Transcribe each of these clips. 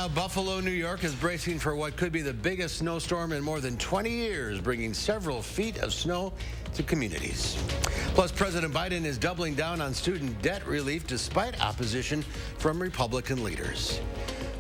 Now, Buffalo, New York is bracing for what could be the biggest snowstorm in more than 20 years, bringing several feet of snow to communities. Plus, President Biden is doubling down on student debt relief despite opposition from Republican leaders.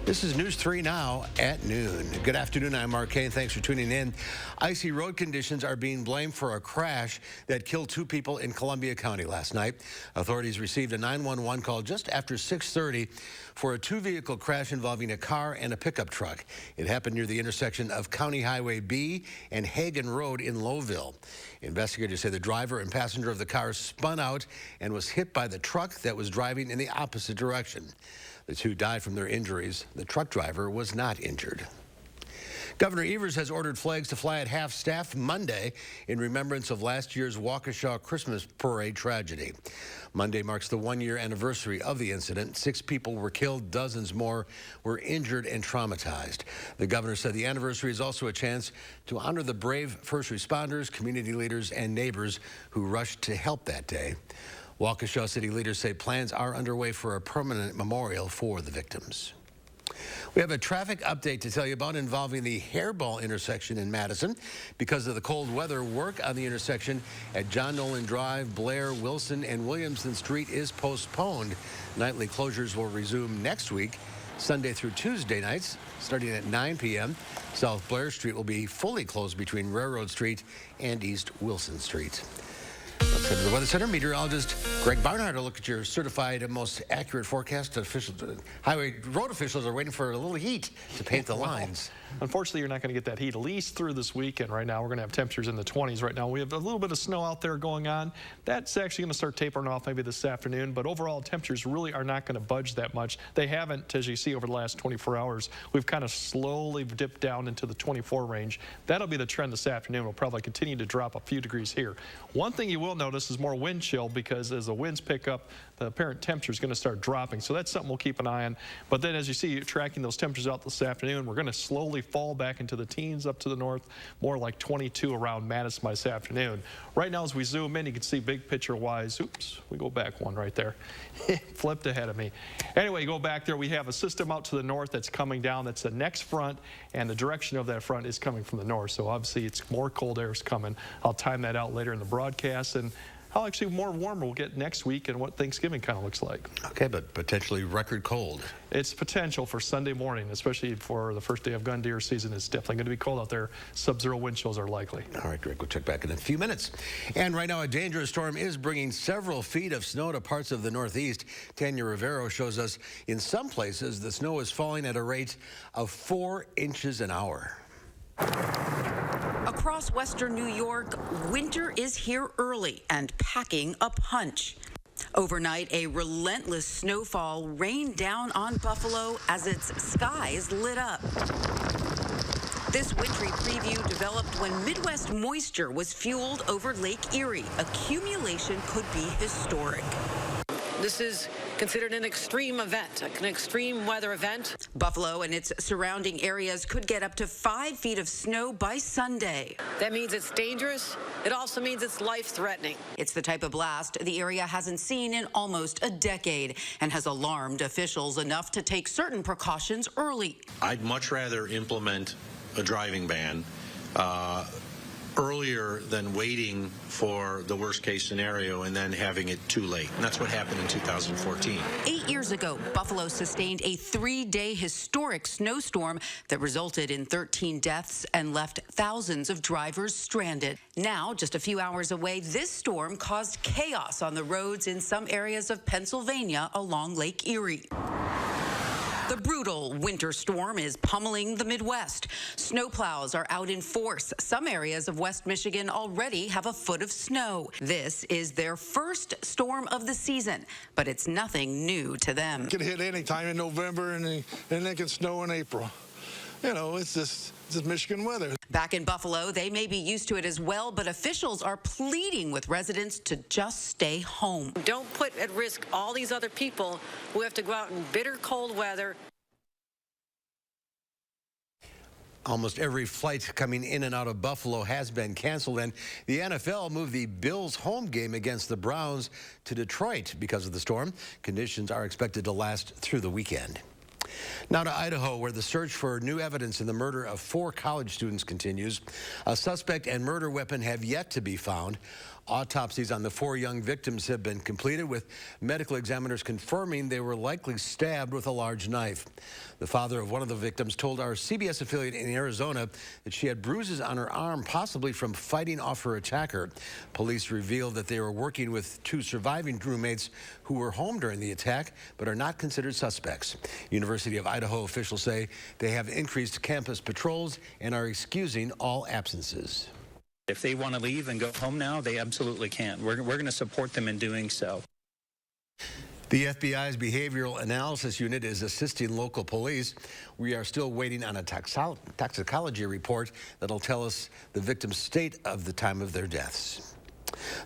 This is News 3 now at noon. Good afternoon, I'm Mark Kane. Thanks for tuning in. Icy road conditions are being blamed for a crash that killed 2 people in Columbia County last night. Authorities received a 911 call just after 6:30 for a 2-vehicle crash involving a car and a pickup truck. It happened near the intersection of County Highway B and Hagen Road in Lowville. Investigators say the driver and passenger of the car spun out and was hit by the truck that was driving in the opposite direction. The 2 died from their injuries. The truck driver was not injured. Governor Evers has ordered flags to fly at half-staff Monday in remembrance of last year's Waukesha Christmas parade tragedy. Monday marks the 1-year anniversary of the incident. 6 people were killed, dozens more were injured and traumatized. The governor said the anniversary is also a chance to honor the brave first responders, community leaders, and neighbors who rushed to help that day. Waukesha city leaders say plans are underway for a permanent memorial for the victims. We have a traffic update to tell you about involving the Hairball intersection in Madison. Because of the cold weather, work on the intersection at John Nolan Drive, Blair, Wilson, and Williamson Street is postponed. Nightly closures will resume next week, Sunday through Tuesday nights, starting at 9 p.m. South Blair Street will be fully closed between Railroad Street and East Wilson Street. Let's head to the Weather Center. Meteorologist Greg Barnhart will look at your certified most accurate forecast. Road officials are waiting for a little heat to paint the lines. Unfortunately, you're not going to get that heat at least through this weekend. Right now, we're going to have temperatures in the 20s. Right now, we have a little bit of snow out there going on. That's actually going to start tapering off maybe this afternoon. But overall, temperatures really are not going to budge that much. They haven't, as you see, over the last 24 hours. We've kind of slowly dipped down into the 24 range. That'll be the trend this afternoon. We'll probably continue to drop a few degrees here. One thing you will notice is more wind chill, because as the winds pick up, the apparent temperature is going to start dropping. So that's something we'll keep an eye on. But then, as you see, tracking those temperatures out this afternoon, we're going to slowly fall back into the teens up to the north, more like 22 around Madison by this afternoon. Right now, as we zoom in, you can see big picture wise, oops, we go back one right there. Flipped ahead of me. Anyway, you go back there, we have a system out to the north that's coming down. That's the next front, and the direction of that front is coming from the north. So obviously, it's more cold air is coming. I'll time that out later in the broadcast, and how actually more warmer we'll get next week and what Thanksgiving kind of looks like. Okay, but potentially record cold. It's potential for Sunday morning, especially for the first day of gun deer season. It's definitely going to be cold out there. Sub-zero wind chills are likely. All right, Greg, we'll check back in a few minutes. And right now, a dangerous storm is bringing several feet of snow to parts of the Northeast. Tanya Rivero shows us in some places the snow is falling at a rate of 4 inches an hour. Across western New York, winter is here early and packing a punch. Overnight, a relentless snowfall rained down on Buffalo as its skies lit up. This wintry preview developed when Midwest moisture was fueled over Lake Erie. Accumulation could be historic. This is considered an extreme event, an extreme weather event. Buffalo and its surrounding areas could get up to 5 feet of snow by Sunday. That means it's dangerous. It also means it's life-threatening. It's the type of blast the area hasn't seen in almost a decade and has alarmed officials enough to take certain precautions early. I'd much rather implement a driving ban earlier than waiting for the worst case scenario and then having it too late. And that's what happened in 2014. 8 years ago, Buffalo sustained a 3-day historic snowstorm that resulted in 13 deaths and left thousands of drivers stranded. Now, just a few hours away, this storm caused chaos on the roads in some areas of Pennsylvania along Lake Erie. The brutal winter storm is pummeling the Midwest. Snowplows are out in force. Some areas of West Michigan already have a foot of snow. This is their first storm of the season, but it's nothing new to them. It can hit any time in November, and it can snow in April. You know, it's just Michigan weather. Back in Buffalo, they may be used to it as well, but officials are pleading with residents to just stay home. Don't put at risk all these other people who have to go out in bitter cold weather. Almost every flight coming in and out of Buffalo has been canceled, and the NFL moved the Bills' home game against the Browns to Detroit because of the storm. Conditions are expected to last through the weekend. Now to Idaho, where the search for new evidence in the murder of 4 college students continues. A suspect and murder weapon have yet to be found. Autopsies on the 4 young victims have been completed, with medical examiners confirming they were likely stabbed with a large knife. The father of one of the victims told our CBS affiliate in Arizona that she had bruises on her arm, possibly from fighting off her attacker. Police revealed that they were working with 2 surviving roommates who were home during the attack, but are not considered suspects. University of Idaho officials say they have increased campus patrols and are excusing all absences. If they want to leave and go home now, they absolutely can. We're going to support them in doing so. The FBI's Behavioral Analysis Unit is assisting local police. We are still waiting on a toxicology report that'll tell us the victim's state of the time of their deaths.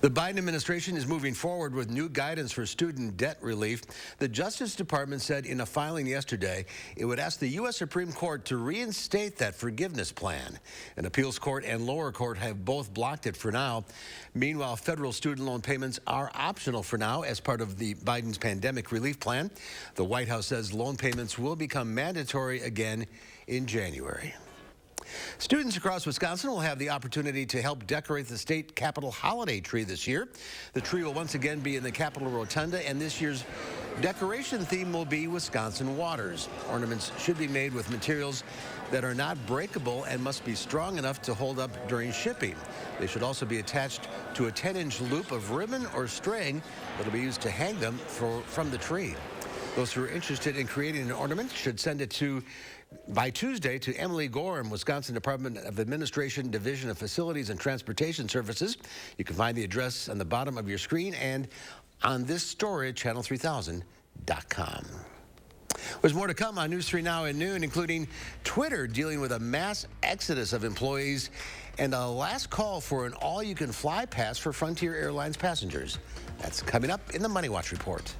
The Biden administration is moving forward with new guidance for student debt relief. The Justice Department said in a filing yesterday it would ask the U.S. Supreme Court to reinstate that forgiveness plan. An appeals court and lower court have both blocked it for now. Meanwhile, federal student loan payments are optional for now as part of the Biden's pandemic relief plan. The White House says loan payments will become mandatory again in January. Students across Wisconsin will have the opportunity to help decorate the state capitol holiday tree this year. The tree will once again be in the Capitol Rotunda, and this year's decoration theme will be Wisconsin Waters. Ornaments should be made with materials that are not breakable and must be strong enough to hold up during shipping. They should also be attached to a 10-inch loop of ribbon or string that will be used to hang them from the tree. Those who are interested in creating an ornament should send it by Tuesday to Emily Gorham, Wisconsin Department of Administration, Division of Facilities and Transportation Services. You can find the address on the bottom of your screen and on this story at channel3000.com. There's more to come on News 3 Now at noon, including Twitter dealing with a mass exodus of employees and a last call for an all-you-can-fly pass for Frontier Airlines passengers. That's coming up in the Money Watch Report.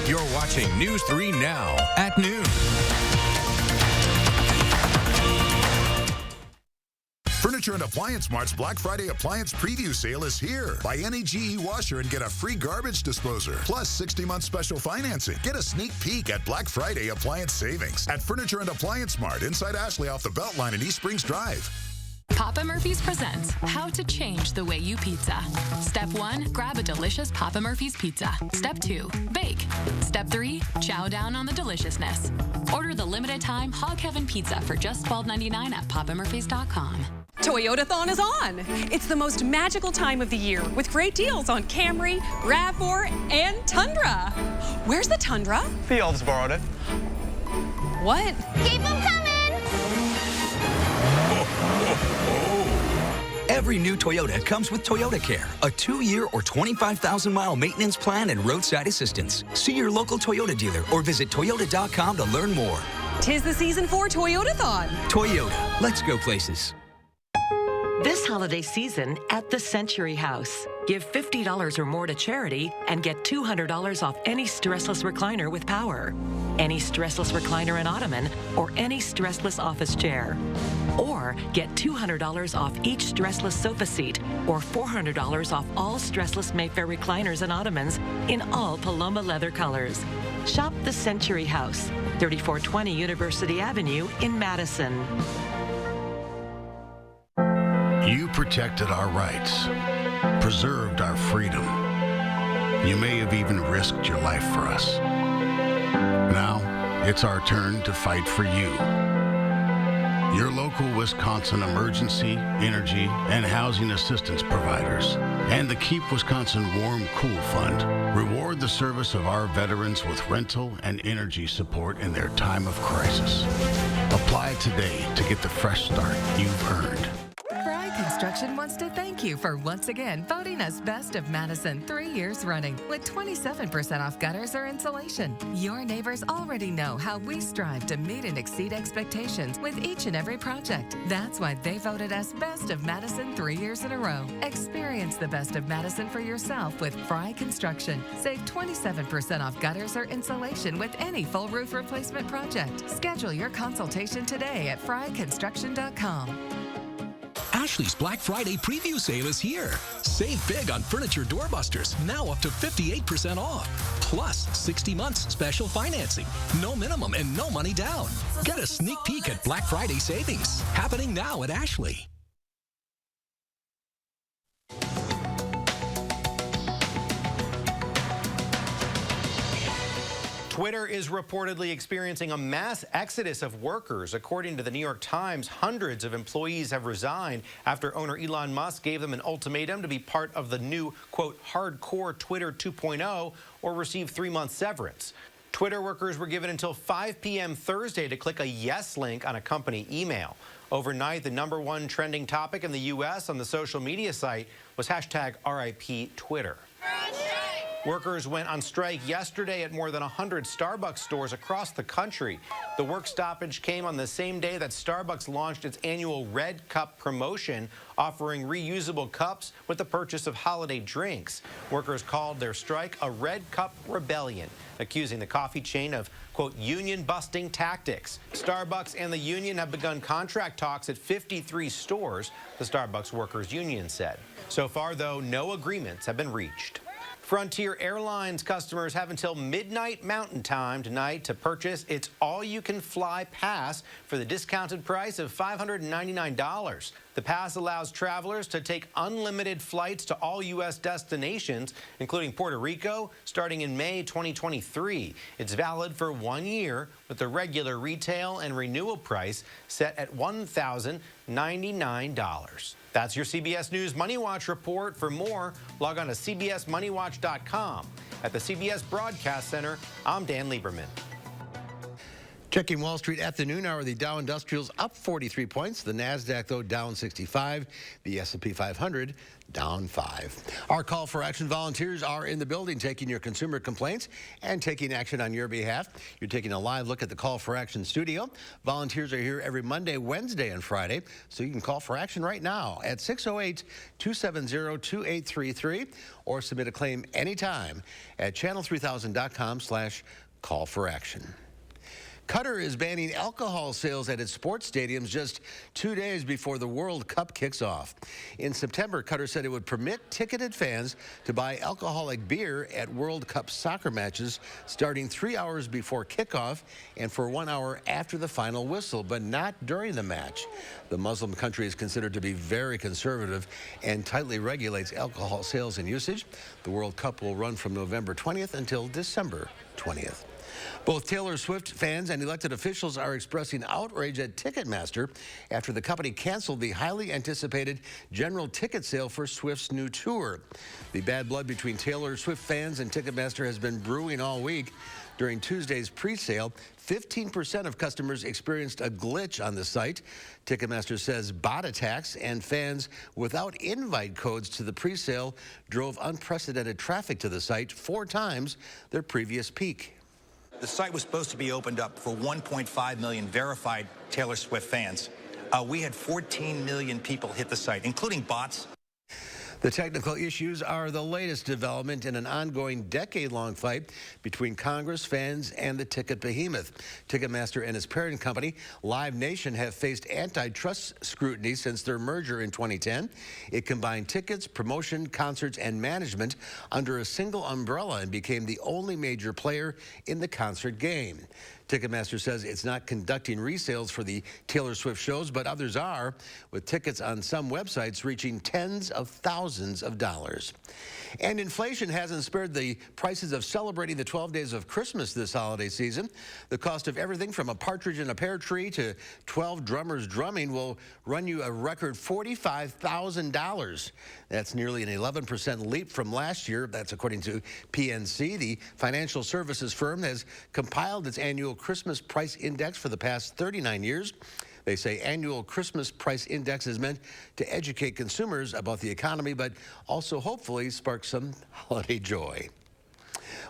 You're watching News 3 Now at noon. Furniture and Appliance Mart's Black Friday Appliance Preview Sale is here. Buy any GE washer and get a free garbage disposer, plus 60-month special financing. Get a sneak peek at Black Friday Appliance Savings at Furniture and Appliance Mart inside Ashley off the Beltline in East Springs Drive. Papa Murphy's presents How to Change the Way You Pizza. Step 1, grab a delicious Papa Murphy's pizza. Step 2, bake. Step 3, chow down on the deliciousness. Order the limited time Hog Heaven pizza for just $12.99 at papamurphys.com. Toyotathon is on. It's the most magical time of the year with great deals on Camry, RAV4, and Tundra. Where's the Tundra? The elves borrowed it. What? Keep them coming! Every new Toyota comes with Toyota Care, a 2-year or 25,000-mile maintenance plan and roadside assistance. See your local Toyota dealer or visit Toyota.com to learn more. 'Tis the season for Toyotathon. Toyota, let's go places. This holiday season at the Century House. Give $50 or more to charity and get $200 off any stressless recliner with power, any stressless recliner and ottoman, or any stressless office chair. Or get $200 off each stressless sofa seat or $400 off all stressless Mayfair recliners and ottomans in all Paloma leather colors. Shop the Century House, 3420 University Avenue in Madison. You protected our rights, preserved our freedom. You may have even risked your life for us. Now, it's our turn to fight for you. Your local Wisconsin emergency, energy, and housing assistance providers, and the Keep Wisconsin Warm Cool Fund reward the service of our veterans with rental and energy support in their time of crisis. Apply today to get the fresh start you've earned. Construction wants to thank you for once again voting us Best of Madison 3 years running with 27% off gutters or insulation. Your neighbors already know how we strive to meet and exceed expectations with each and every project. That's why they voted us Best of Madison 3 years in a row. Experience the Best of Madison for yourself with Fry Construction. Save 27% off gutters or insulation with any full roof replacement project. Schedule your consultation today at fryconstruction.com. Ashley's Black Friday preview sale is here. Save big on furniture doorbusters, now up to 58% off. Plus 60 months special financing. No minimum and no money down. Get a sneak peek at Black Friday savings. Happening now at Ashley. Twitter is reportedly experiencing a mass exodus of workers. According to the New York Times, hundreds of employees have resigned after owner Elon Musk gave them an ultimatum to be part of the new, quote, hardcore Twitter 2.0 or receive 3-month severance. Twitter workers were given until 5 p.m. Thursday to click a yes link on a company email. Overnight, the #1 trending topic in the U.S. on the social media site was hashtag RIP Twitter. Workers went on strike yesterday at more than 100 Starbucks stores across the country. The work stoppage came on the same day that Starbucks launched its annual Red Cup promotion, offering reusable cups with the purchase of holiday drinks. Workers called their strike a Red Cup rebellion, accusing the coffee chain of, quote, union-busting tactics. Starbucks and the union have begun contract talks at 53 stores, the Starbucks Workers Union said. So far, though, no agreements have been reached. Frontier Airlines customers have until midnight Mountain Time tonight to purchase its all-you-can-fly pass for the discounted price of $599. The pass allows travelers to take unlimited flights to all U.S. destinations, including Puerto Rico, starting in May 2023. It's valid for 1 year, with the regular retail and renewal price set at $1,099. That's your CBS News Money Watch report. For more, log on to CBSMoneyWatch.com. At the CBS Broadcast Center, I'm Dan Lieberman. Checking Wall Street at the noon hour, the Dow Industrials up 43 points. The NASDAQ, though, down 65. The S&P 500 down 5. Our call for action volunteers are in the building taking your consumer complaints and taking action on your behalf. You're taking a live look at the Call for Action studio. Volunteers are here every Monday, Wednesday, and Friday, so you can call for action right now at 608-270-2833 or submit a claim anytime at channel3000.com/call-for-action. Qatar is banning alcohol sales at its sports stadiums just 2 days before the World Cup kicks off. In September, Qatar said it would permit ticketed fans to buy alcoholic beer at World Cup soccer matches starting 3 hours before kickoff and for 1 hour after the final whistle, but not during the match. The Muslim country is considered to be very conservative and tightly regulates alcohol sales and usage. The World Cup will run from November 20th until December 20th. Both Taylor Swift fans and elected officials are expressing outrage at Ticketmaster after the company canceled the highly anticipated general ticket sale for Swift's new tour. The bad blood between Taylor Swift fans and Ticketmaster has been brewing all week. During Tuesday's pre-sale, 15% of customers experienced a glitch on the site. Ticketmaster says bot attacks and fans without invite codes to the pre-sale drove unprecedented traffic to the site, 4 times their previous peak. The site was supposed to be opened up for 1.5 million verified Taylor Swift fans. We had 14 million people hit the site, including bots. The technical issues are the latest development in an ongoing decade-long fight between Congress, fans, and the ticket behemoth. Ticketmaster and its parent company, Live Nation, have faced antitrust scrutiny since their merger in 2010. It combined tickets, promotion, concerts, and management under a single umbrella and became the only major player in the concert game. Ticketmaster says it's not conducting resales for the Taylor Swift shows, but others are, with tickets on some websites reaching tens of thousands of dollars. And inflation hasn't spared the prices of celebrating the 12 days of Christmas this holiday season. The cost of everything from a partridge in a pear tree to 12 drummers drumming will run you a record $45,000. That's nearly an 11% leap from last year. That's according to PNC. The financial services firm has compiled its annual Christmas price index for the past 39 years. They say annual Christmas price index is meant to educate consumers about the economy, but also hopefully spark some holiday joy.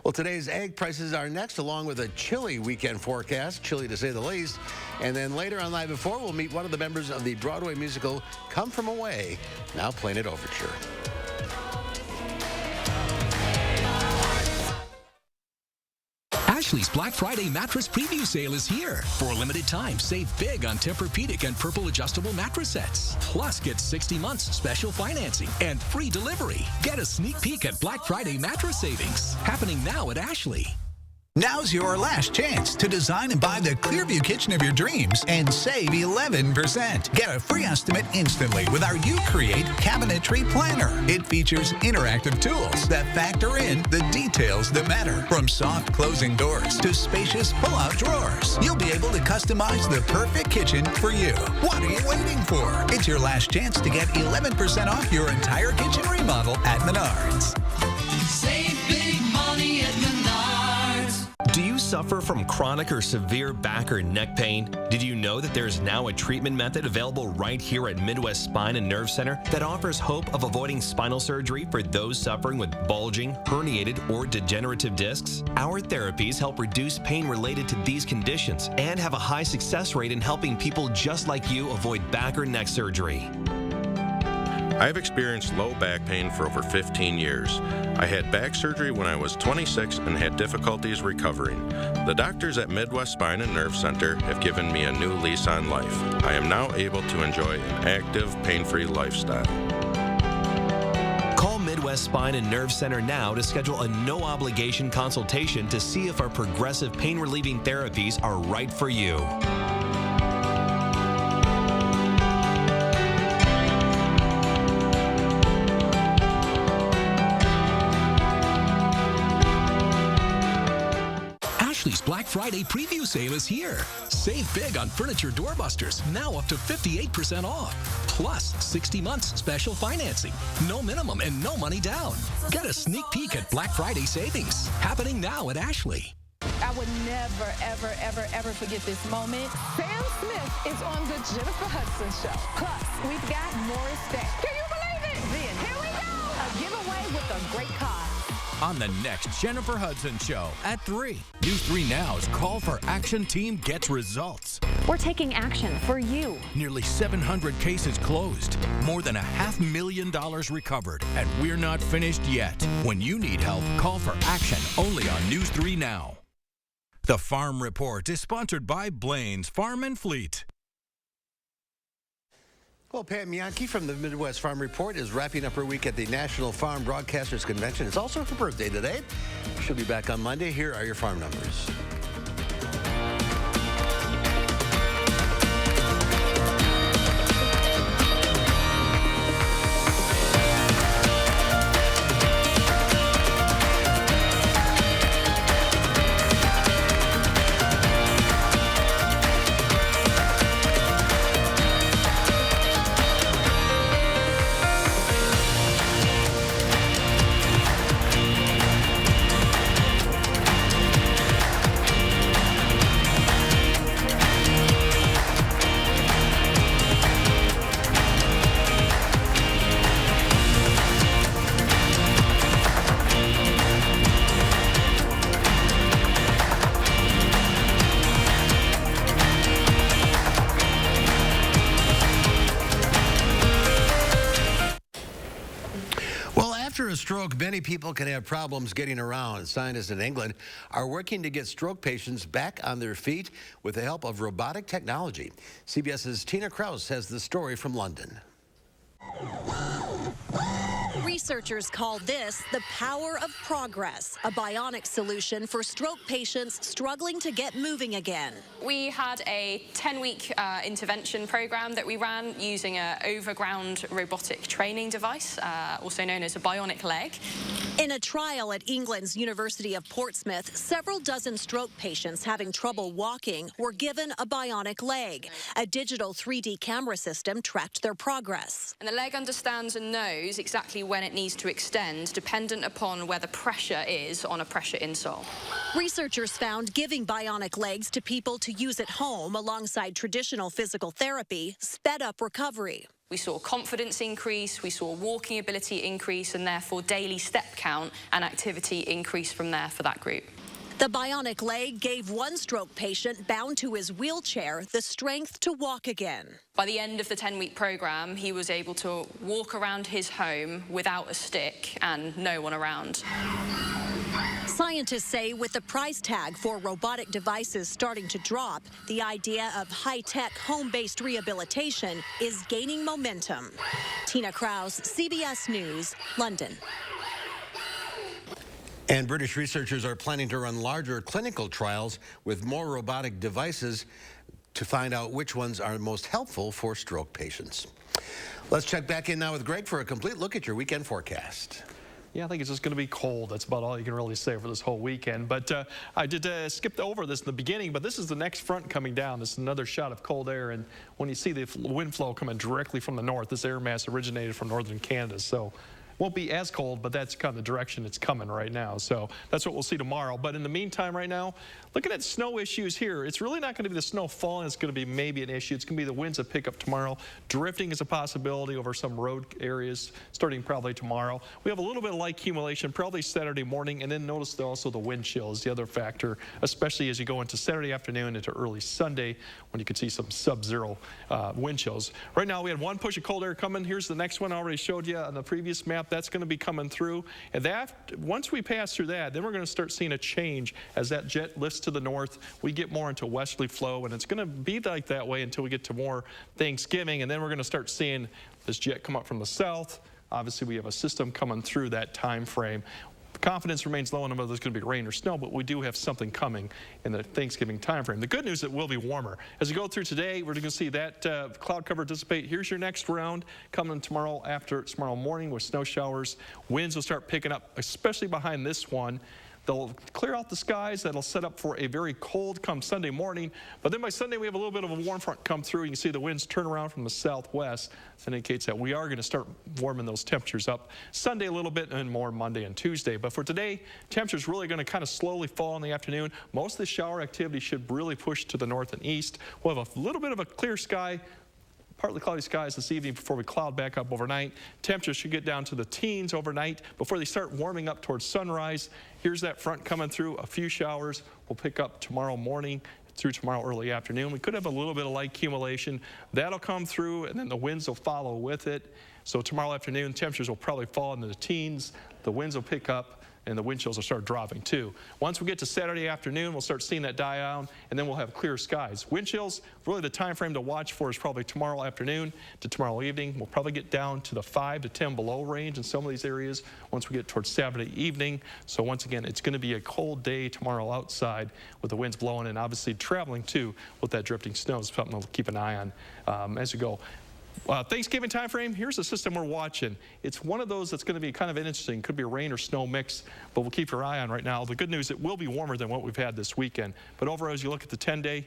Well, today's egg prices are next, along with a chilly weekend forecast, chilly to say the least. And then later on Live at 4, we'll meet one of the members of the Broadway musical Come From Away, now playing at Overture. Ashley's Black Friday mattress preview sale is here. For a limited time, save big on Tempur-Pedic and Purple adjustable mattress sets. Plus, get 60 months special financing and free delivery. Get a sneak peek at Black Friday mattress savings. Happening now at Ashley. Now's your last chance to design and buy the Clearview kitchen of your dreams and save 11%. Get a free estimate instantly with our You Create Cabinetry Planner. It features interactive tools that factor in the details that matter, from soft closing doors to spacious pull-out drawers. You'll be able to customize the perfect kitchen for you. What are you waiting for? It's your last chance to get 11% off your entire kitchen remodel at Menards. Save big money at Menards. Do you suffer from chronic or severe back or neck pain? Did you know that there's now a treatment method available right here at Midwest Spine and Nerve Center that offers hope of avoiding spinal surgery for those suffering with bulging, herniated, or degenerative discs? Our therapies help reduce pain related to these conditions and have a high success rate in helping people just like you avoid back or neck surgery. I've experienced low back pain for over 15 years. I had back surgery when I was 26 and had difficulties recovering. The doctors at Midwest Spine and Nerve Center have given me a new lease on life. I am now able to enjoy an active, pain-free lifestyle. Call Midwest Spine and Nerve Center now to schedule a no-obligation consultation to see if our progressive pain-relieving therapies are right for you. Ashley's Black Friday preview sale is here. Save big on furniture doorbusters, now up to 58% off. Plus, 60 months special financing. No minimum and no money down. Get a sneak peek at Black Friday savings. Happening now at Ashley. I would never, ever, ever, ever forget this moment. Sam Smith is on the Jennifer Hudson Show. Plus, we've got Morris Day. Can you believe it? Then, here we go. A giveaway with a great cause. On the next Jennifer Hudson Show at 3. News 3 Now's Call for Action team gets results. We're taking action for you. Nearly 700 cases closed. More than $500,000 recovered. And we're not finished yet. When you need help, call for action only on News 3 Now. The Farm Report is sponsored by Blaine's Farm and Fleet. Well, Pam Yankee from the Midwest Farm Report is wrapping up her week at the National Farm Broadcasters Convention. It's also her birthday today. She'll be back on Monday. Here are your farm numbers. After a stroke, many people can have problems getting around. Scientists in England are working to get stroke patients back on their feet with the help of robotic technology. CBS's Tina Krause has the story from London. Researchers call this the power of progress, a bionic solution for stroke patients struggling to get moving again. We had a 10-week intervention program that we ran using an overground robotic training device, also known as a bionic leg. In a trial at England's University of Portsmouth, several dozen stroke patients having trouble walking were given a bionic leg. A digital 3D camera system tracked their progress. And the leg understands and knows exactly when it needs to extend, dependent upon where the pressure is on a pressure insole. Researchers found giving bionic legs to people to use at home alongside traditional physical therapy sped up recovery. We saw confidence increase, we saw walking ability increase, and therefore daily step count and activity increase from there for that group. The bionic leg gave one stroke patient bound to his wheelchair the strength to walk again. By the end of the 10-week program, he was able to walk around his home without a stick and no one around. Scientists say with the price tag for robotic devices starting to drop, the idea of high-tech home-based rehabilitation is gaining momentum. Tina Krause, CBS News, London. And British researchers are planning to run larger clinical trials with more robotic devices to find out which ones are most helpful for stroke patients. Let's check back in now with Greg for a complete look at your weekend forecast. Yeah, I think it's just going to be cold. That's about all you can really say for this whole weekend. But I did skip over this in the beginning, but this is the next front coming down. This is another shot of cold air. And when you see the wind flow coming directly from the north, this air mass originated from northern Canada. So won't be as cold, but that's kind of the direction it's coming right now. So that's what we'll see tomorrow. But in the meantime right now, looking at snow issues here, it's really not going to be the snow falling. It's going to be maybe an issue. It's going to be the winds that pick up tomorrow. Drifting is a possibility over some road areas starting probably tomorrow. We have a little bit of light accumulation probably Saturday morning, and then notice also the wind chill is the other factor, especially as you go into Saturday afternoon into early Sunday when you can see some sub-zero wind chills. Right now we had one push of cold air coming. Here's the next one I already showed you on the previous map. That's going to be coming through, and that once we pass through that, then we're going to start seeing a change as that jet lifts to the north. We get more into westerly flow, and it's going to be like that way until we get to more Thanksgiving, and then we're going to start seeing this jet come up from the south. Obviously, we have a system coming through that time frame. Confidence remains low on whether there's going to be rain or snow, but we do have something coming in the Thanksgiving time frame. The good news is it will be warmer. As we go through today, we're going to see that cloud cover dissipate. Here's your next round coming tomorrow morning with snow showers. Winds will start picking up, especially behind this one. They'll clear out the skies. That'll set up for a very cold come Sunday morning. But then by Sunday, we have a little bit of a warm front come through. You can see the winds turn around from the southwest. That indicates that we are going to start warming those temperatures up Sunday a little bit and more Monday and Tuesday. But for today, temperatures really going to kind of slowly fall in the afternoon. Most of the shower activity should really push to the north and east. We'll have a little bit of a clear sky. Partly cloudy skies this evening before we cloud back up overnight. Temperatures should get down to the teens overnight before they start warming up towards sunrise. Here's that front coming through. A few showers will pick up tomorrow morning through tomorrow early afternoon. We could have a little bit of light accumulation. That'll come through, and then the winds will follow with it. So tomorrow afternoon, temperatures will probably fall into the teens. The winds will pick up, and the wind chills will start dropping too. Once we get to Saturday afternoon, we'll start seeing that die down, and then we'll have clear skies. Wind chills, really the time frame to watch for is probably tomorrow afternoon to tomorrow evening. We'll probably get down to the 5 to 10 below range in some of these areas once we get towards Saturday evening. So once again, it's going to be a cold day tomorrow outside with the winds blowing and obviously traveling too with that drifting snow is something to keep an eye on as you go. Thanksgiving time frame, here's the system we're watching. It's one of those that's going to be kind of interesting. Could be a rain or snow mix, but we'll keep your eye on right now. The good news, it will be warmer than what we've had this weekend. But overall, as you look at the 10-day,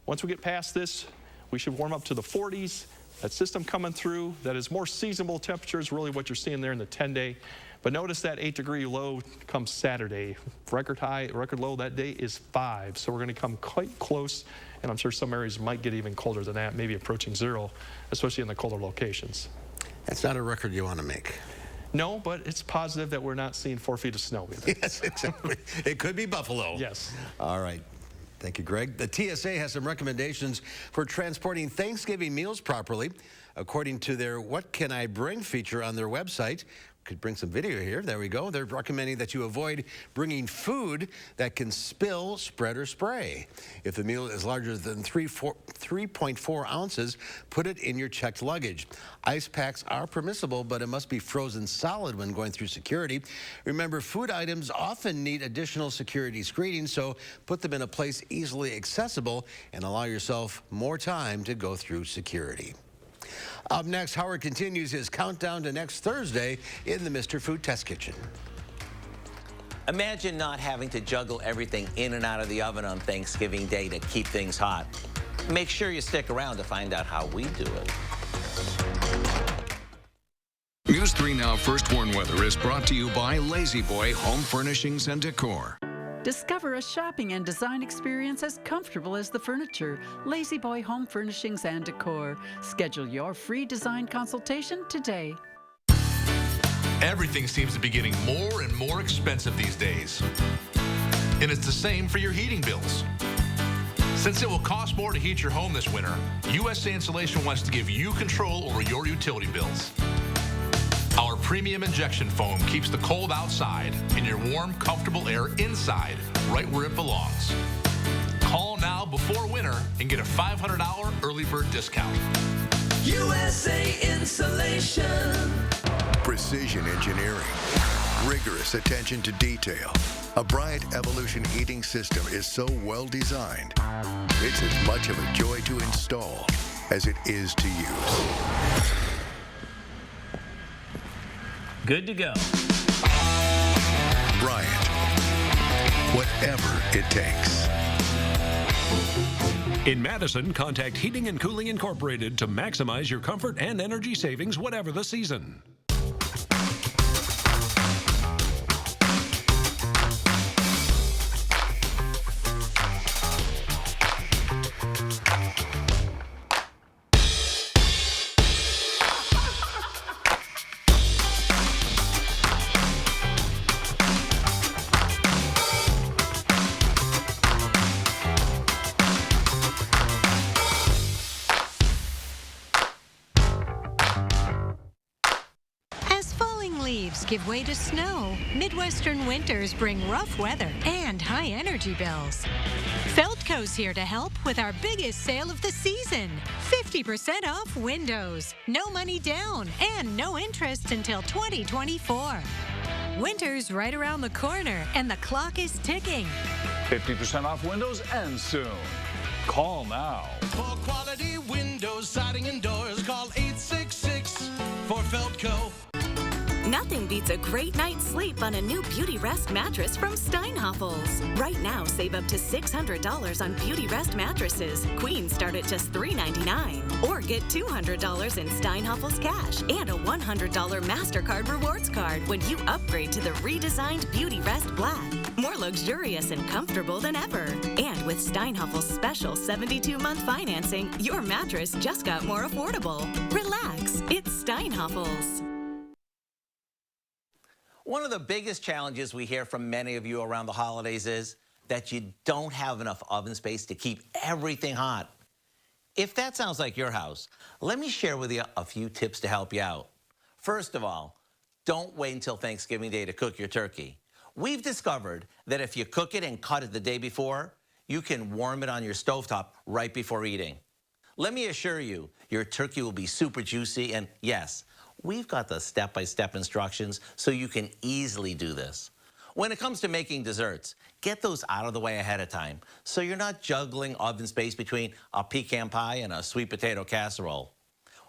once we get past this, we should warm up to the 40s. That system coming through, that is more seasonable temperatures, really what you're seeing there in the 10-day. But notice that 8-degree low comes Saturday. Record high, record low that day is 5. So we're going to come quite close, and I'm sure some areas might get even colder than that, maybe approaching 0, especially in the colder locations. That's not a record you want to make. No, but it's positive that we're not seeing 4 feet of snow either. Yes, exactly. It could be Buffalo. Yes. All right. Thank you, Greg. The TSA has some recommendations for transporting Thanksgiving meals properly. According to their What Can I Bring feature on their website, could bring some video here. There we go. They're recommending that you avoid bringing food that can spill, spread, or spray. If the meal is larger than 3.4 ounces, put it in your checked luggage. Ice packs are permissible, but it must be frozen solid when going through security. Remember, food items often need additional security screening, so put them in a place easily accessible and allow yourself more time to go through security. Up next, Howard continues his countdown to next Thursday in the Mr. Food Test Kitchen. Imagine not having to juggle everything in and out of the oven on Thanksgiving Day to keep things hot. Make sure you stick around to find out how we do it. News 3 Now First Warn Weather is brought to you by Lazy Boy Home Furnishings and Decor. Discover a shopping and design experience as comfortable as the furniture. Lazy Boy Home Furnishings and Decor. Schedule your free design consultation today. Everything seems to be getting more and more expensive these days. And it's the same for your heating bills. Since it will cost more to heat your home this winter, USA Insulation wants to give you control over your utility bills. Our premium injection foam keeps the cold outside and your warm, comfortable air inside, right where it belongs. Call now before winter and get a $500 early bird discount. USA Insulation. Precision engineering. Rigorous attention to detail. A Bryant Evolution heating system is so well designed, it's as much of a joy to install as it is to use. Good to go. Bryant. Whatever it takes. In Madison, contact Heating and Cooling Incorporated to maximize your comfort and energy savings whatever the season. Give way to snow. Midwestern winters bring rough weather and high energy bills. Feldco's here to help with our biggest sale of the season. 50% off windows, no money down, and no interest until 2024. Winter's right around the corner, and the clock is ticking. 50% off windows ends soon. Call now. For quality windows, siding, and doors, call 866 for Feldco. Nothing beats a great night's sleep on a new Beauty Rest mattress from Steinhoffels. Right now, save up to $600 on Beauty Rest mattresses. Queens start at just $399. Or get $200 in Steinhoffels cash and a $100 MasterCard rewards card when you upgrade to the redesigned Beauty Rest Black. More luxurious and comfortable than ever. And with Steinhoffels' special 72-month financing, your mattress just got more affordable. Relax, it's Steinhoffels. One of the biggest challenges we hear from many of you around the holidays is that you don't have enough oven space to keep everything hot. If that sounds like your house, let me share with you a few tips to help you out. First of all, don't wait until Thanksgiving Day to cook your turkey. We've discovered that if you cook it and cut it the day before, you can warm it on your stovetop right before eating. Let me assure you, your turkey will be super juicy, and yes, we've got the step-by-step instructions so you can easily do this. When it comes to making desserts, get those out of the way ahead of time so you're not juggling oven space between a pecan pie and a sweet potato casserole.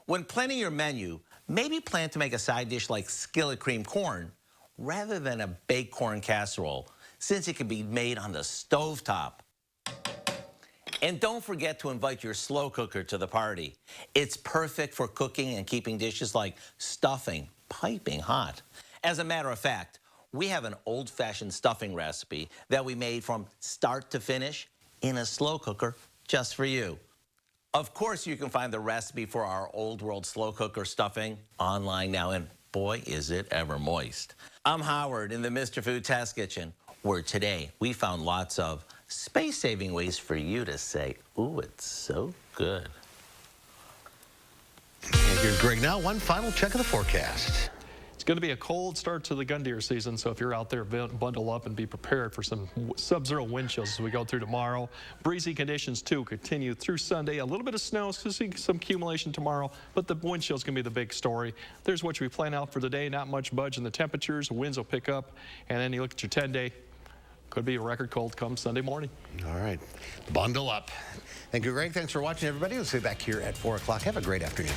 When planning your menu, maybe plan to make a side dish like skillet cream corn rather than a baked corn casserole, since it can be made on the stovetop. And don't forget to invite your slow cooker to the party. It's perfect for cooking and keeping dishes like stuffing piping hot. As a matter of fact, we have an old-fashioned stuffing recipe that we made from start to finish in a slow cooker just for you. Of course, you can find the recipe for our old world slow cooker stuffing online now, and boy, is it ever moist. I'm Howard in the Mr. Food Test Kitchen, where today we found lots of space-saving ways for you to say, ooh, it's so good. And here's Greg now. One final check of the forecast. It's going to be a cold start to the gun deer season, so if you're out there, bundle up and be prepared for some sub-zero wind chills as we go through tomorrow. Breezy conditions, too, continue through Sunday. A little bit of snow, so see some accumulation tomorrow, but the wind chill's going to be the big story. There's what we plan out for the day. Not much budge in the temperatures. Winds will pick up, and then you look at your 10-day. Could be a record cold come Sunday morning. All right. Bundle up. Thank you, Greg. Thanks for watching, everybody. We'll see you back here at 4 o'clock. Have a great afternoon.